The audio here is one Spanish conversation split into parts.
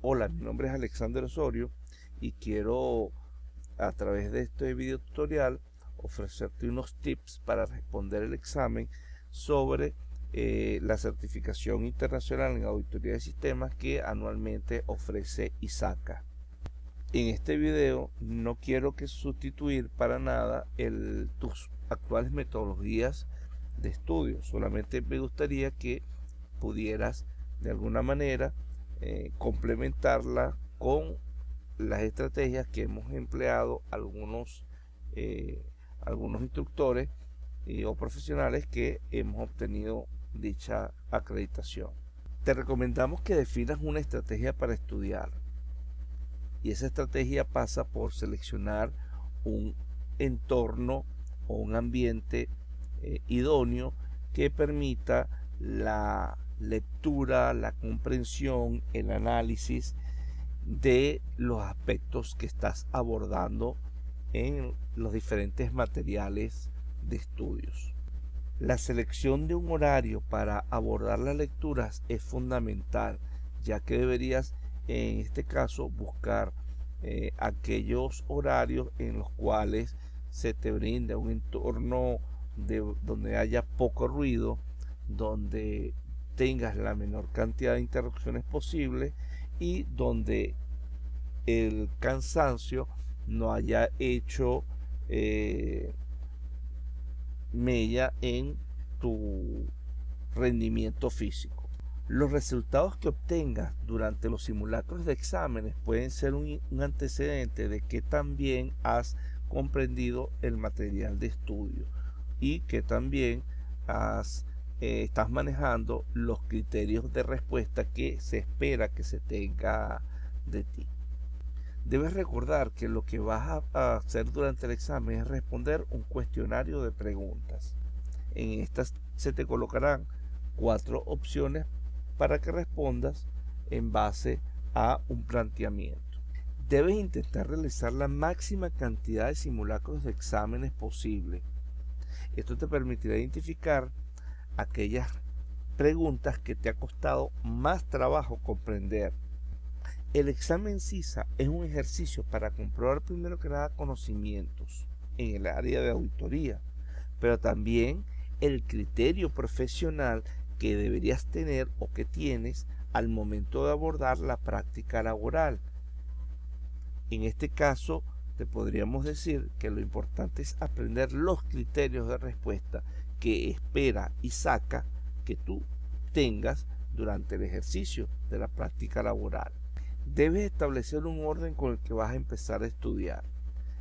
Hola, mi nombre es Alexander Osorio y quiero a través de este video tutorial ofrecerte unos tips para responder el examen sobre la certificación internacional en auditoría de sistemas que anualmente ofrece ISACA. En este video no quiero que sustituir para nada tus actuales metodologías de estudio, solamente me gustaría que pudieras de alguna manera complementarla con las estrategias que hemos empleado eh, algunos instructores o profesionales que hemos obtenido dicha acreditación. Te recomendamos que definas una estrategia para estudiar, y esa estrategia pasa por seleccionar un entorno o un ambiente idóneo que permita la lectura, la comprensión, el análisis de los aspectos que estás abordando en los diferentes materiales de estudios. La selección de un horario para abordar las lecturas es fundamental, ya que deberías en este caso buscar aquellos horarios en los cuales se te brinda un entorno donde haya poco ruido, donde tengas la menor cantidad de interrupciones posible y donde el cansancio no haya hecho mella en tu rendimiento físico. Los resultados que obtengas durante los simulacros de exámenes pueden ser un antecedente de que también has comprendido el material de estudio y que también estás manejando los criterios de respuesta que se espera que se tenga de ti. Debes recordar que lo que vas a hacer durante el examen es responder un cuestionario de preguntas. En estas se te colocarán 4 opciones para que respondas en base a un planteamiento. Debes intentar realizar la máxima cantidad de simulacros de exámenes posible. Esto te permitirá identificar aquellas preguntas que te ha costado más trabajo comprender. El examen CISA es un ejercicio para comprobar primero que nada conocimientos en el área de auditoría, pero también el criterio profesional que deberías tener o que tienes al momento de abordar la práctica laboral. En este caso, te podríamos decir que lo importante es aprender los criterios de respuesta que espera ISACA que tú tengas durante el ejercicio de la práctica laboral. Debes establecer un orden con el que vas a empezar a estudiar.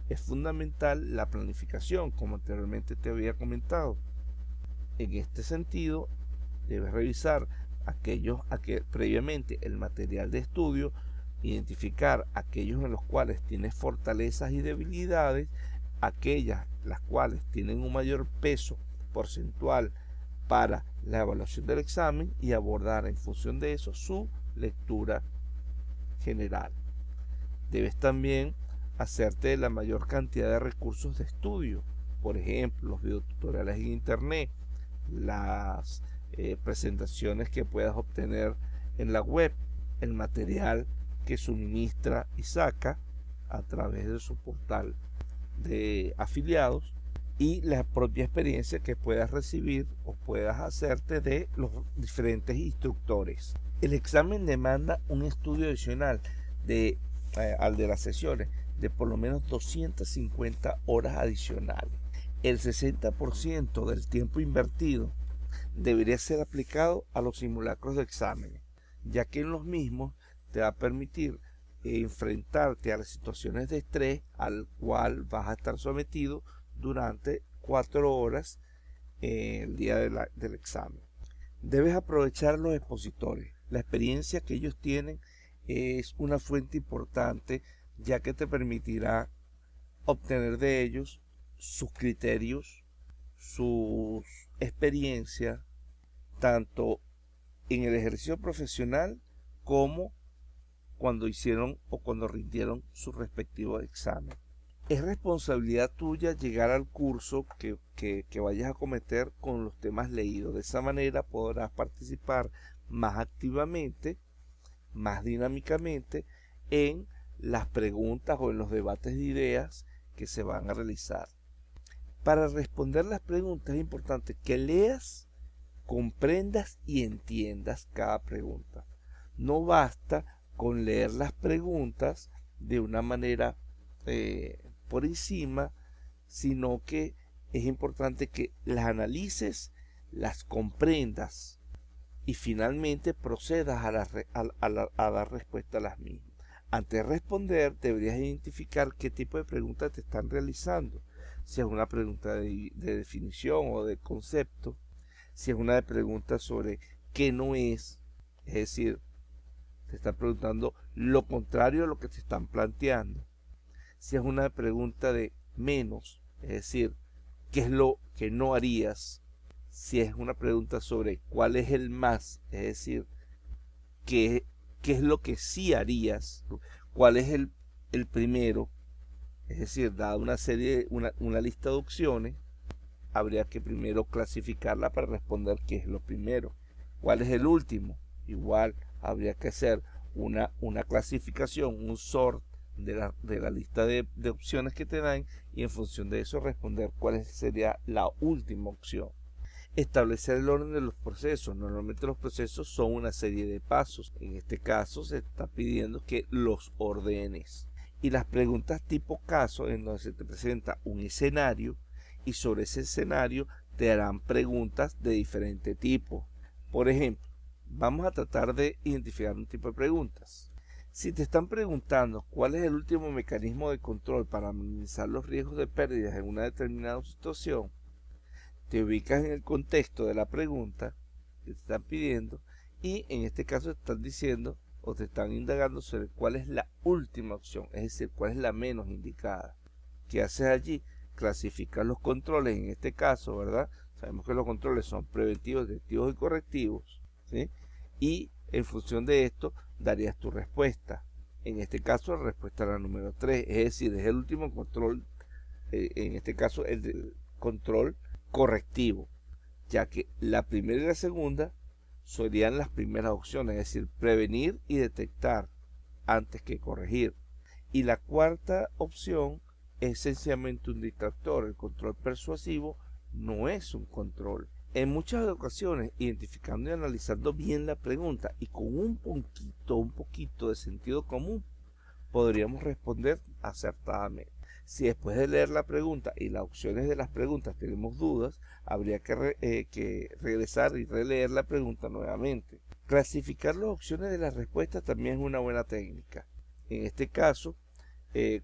Es fundamental la planificación, como anteriormente te había comentado. En este sentido, debes revisar previamente el material de estudio, identificar aquellos en los cuales tienes fortalezas y debilidades, aquellas las cuales tienen un mayor peso porcentual para la evaluación del examen y abordar en función de eso su lectura general. Debes también hacerte la mayor cantidad de recursos de estudio, por ejemplo, los videotutoriales en internet, las presentaciones que puedas obtener en la web, el material que suministra ISACA a través de su portal de afiliados y la propia experiencia que puedas recibir o puedas hacerte de los diferentes instructores. El examen demanda un estudio adicional al de las sesiones de por lo menos 250 horas adicionales. El 60% del tiempo invertido debería ser aplicado a los simulacros de exámenes, ya que en los mismos te va a permitir enfrentarte a las situaciones de estrés al cual vas a estar sometido durante 4 horas el día del examen. Debes aprovechar los expositores. La experiencia que ellos tienen es una fuente importante, ya que te permitirá obtener de ellos sus criterios, sus experiencias, tanto en el ejercicio profesional como cuando hicieron o cuando rindieron su respectivo examen. Es responsabilidad tuya llegar al curso que vayas a cometer con los temas leídos. De esa manera podrás participar más activamente más dinámicamente en las preguntas o en los debates de ideas que se van a realizar. Para responder las preguntas es importante que leas, comprendas y entiendas cada pregunta. No basta con leer las preguntas de una manera por encima, sino que es importante que las analices, las comprendas y finalmente procedas a dar respuesta a las mismas. Antes de responder, deberías identificar qué tipo de preguntas te están realizando. Si es una pregunta de definición o de concepto, si es una pregunta sobre qué no es decir, te están preguntando lo contrario a lo que te están planteando. Si es una pregunta de menos, es decir, qué es lo que no harías. Si es una pregunta sobre cuál es el más, es decir, qué es lo que sí harías, cuál es el primero, es decir, dada una lista de opciones, habría que primero clasificarla para responder qué es lo primero. ¿Cuál es el último? Igual habría que hacer una clasificación, un sort de la lista de opciones que te dan y en función de eso responder cuál sería la última opción. Establecer el orden de los procesos. Normalmente los procesos son una serie de pasos. En este caso se está pidiendo que los ordenes. Y las preguntas tipo caso, en donde se te presenta un escenario y sobre ese escenario te harán preguntas de diferente tipo. Por ejemplo, vamos a tratar de identificar un tipo de preguntas. Si te están preguntando cuál es el último mecanismo de control para minimizar los riesgos de pérdidas en una determinada situación, te ubicas en el contexto de la pregunta que te están pidiendo y en este caso te están diciendo o te están indagando sobre cuál es la última opción, es decir, cuál es la menos indicada. ¿Qué haces allí? Clasificas los controles, en este caso, ¿verdad? Sabemos que los controles son preventivos, detectivos y correctivos, ¿sí? Y en función de esto darías tu respuesta. En este caso la respuesta era la número 3, es decir, es el último control, en este caso el del control correctivo, ya que la primera y la segunda serían las primeras opciones, es decir, prevenir y detectar antes que corregir. Y la cuarta opción es sencillamente un distractor. El control persuasivo no es un control. En muchas ocasiones, identificando y analizando bien la pregunta y con un poquito de sentido común, podríamos responder acertadamente. Si después de leer la pregunta y las opciones de las preguntas tenemos dudas, habría que regresar y releer la pregunta nuevamente. Clasificar las opciones de las respuestas también es una buena técnica. En este caso,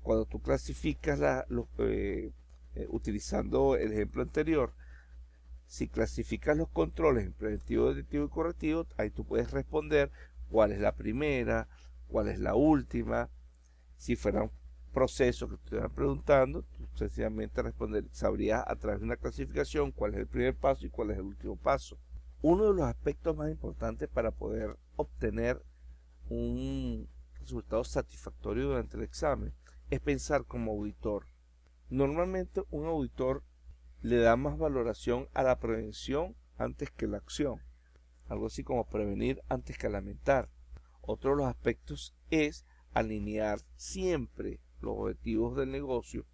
cuando tú clasificas utilizando el ejemplo anterior, si clasificas los controles en preventivo, detectivo y correctivo, ahí tú puedes responder cuál es la primera, cuál es la última. Si fuera un proceso que te estuvieran preguntando, tú sencillamente sabrías a través de una clasificación cuál es el primer paso y cuál es el último paso. Uno de los aspectos más importantes para poder obtener un resultado satisfactorio durante el examen es pensar como auditor. Normalmente un auditor le da más valoración a la prevención antes que la acción, algo así como prevenir antes que lamentar. Otro de los aspectos es alinear siempre los objetivos del negocio,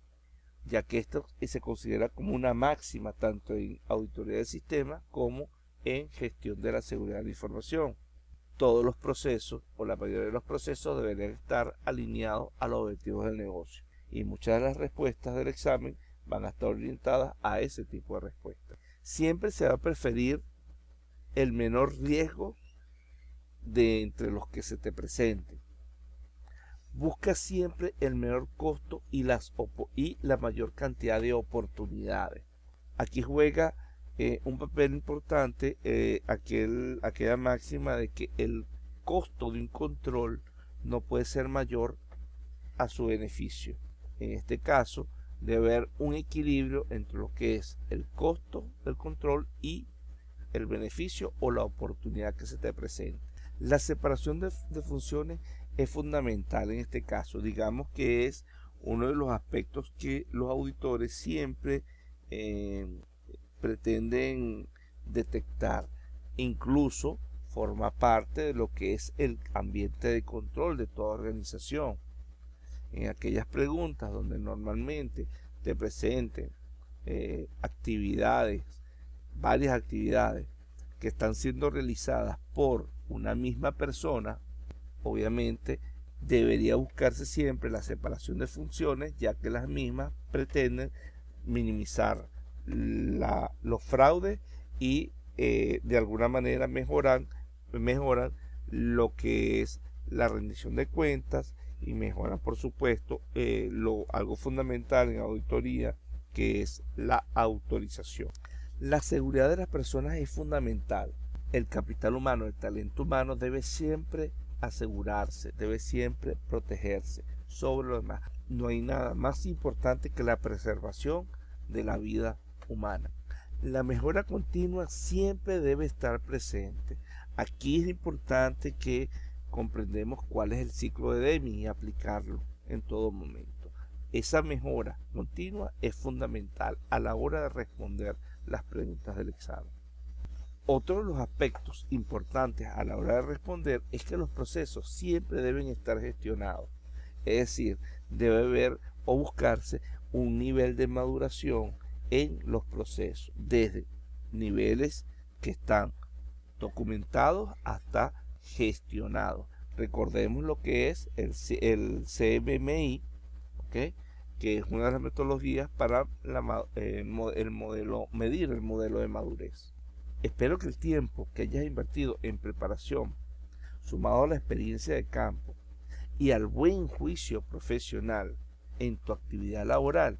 ya que esto se considera como una máxima tanto en auditoría del sistema como en gestión de la seguridad de la información. Todos los procesos o la mayoría de los procesos deberían estar alineados a los objetivos del negocio y muchas de las respuestas del examen van a estar orientadas a ese tipo de respuestas. Siempre se va a preferir el menor riesgo de entre los que se te presenten. Busca siempre el menor costo y la mayor cantidad de oportunidades. Aquí juega un papel importante aquella máxima de que el costo de un control no puede ser mayor a su beneficio. En este caso, debe haber un equilibrio entre lo que es el costo del control y el beneficio o la oportunidad que se te presenta. La separación de funciones es fundamental en este caso. Digamos que es uno de los aspectos que los auditores siempre pretenden detectar. Incluso forma parte de lo que es el ambiente de control de toda organización. En aquellas preguntas donde normalmente te presenten actividades, varias actividades que están siendo realizadas por una misma persona, obviamente debería buscarse siempre la separación de funciones, ya que las mismas pretenden minimizar los fraudes y de alguna manera mejoran lo que es la rendición de cuentas y mejoran, por supuesto, algo fundamental en auditoría, que es la autorización. La seguridad de las personas es fundamental. El capital humano, el talento humano debe siempre asegurarse, debe siempre protegerse sobre lo demás. No hay nada más importante que la preservación de la vida humana. La mejora continua siempre debe estar presente. Aquí es importante que comprendamos cuál es el ciclo de Deming y aplicarlo en todo momento. Esa mejora continua es fundamental a la hora de responder las preguntas del examen. Otro de los aspectos importantes a la hora de responder es que los procesos siempre deben estar gestionados. Es decir, debe haber o buscarse un nivel de maduración en los procesos, desde niveles que están documentados hasta gestionados. Recordemos lo que es el CMMI, ¿okay?, que es una de las metodologías para el modelo, medir el modelo de madurez. Espero que el tiempo que hayas invertido en preparación, sumado a la experiencia de campo y al buen juicio profesional en tu actividad laboral,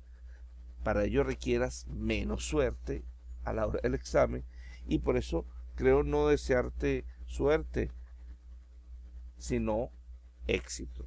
para ello requieras menos suerte a la hora del examen, y por eso creo no desearte suerte, sino éxito.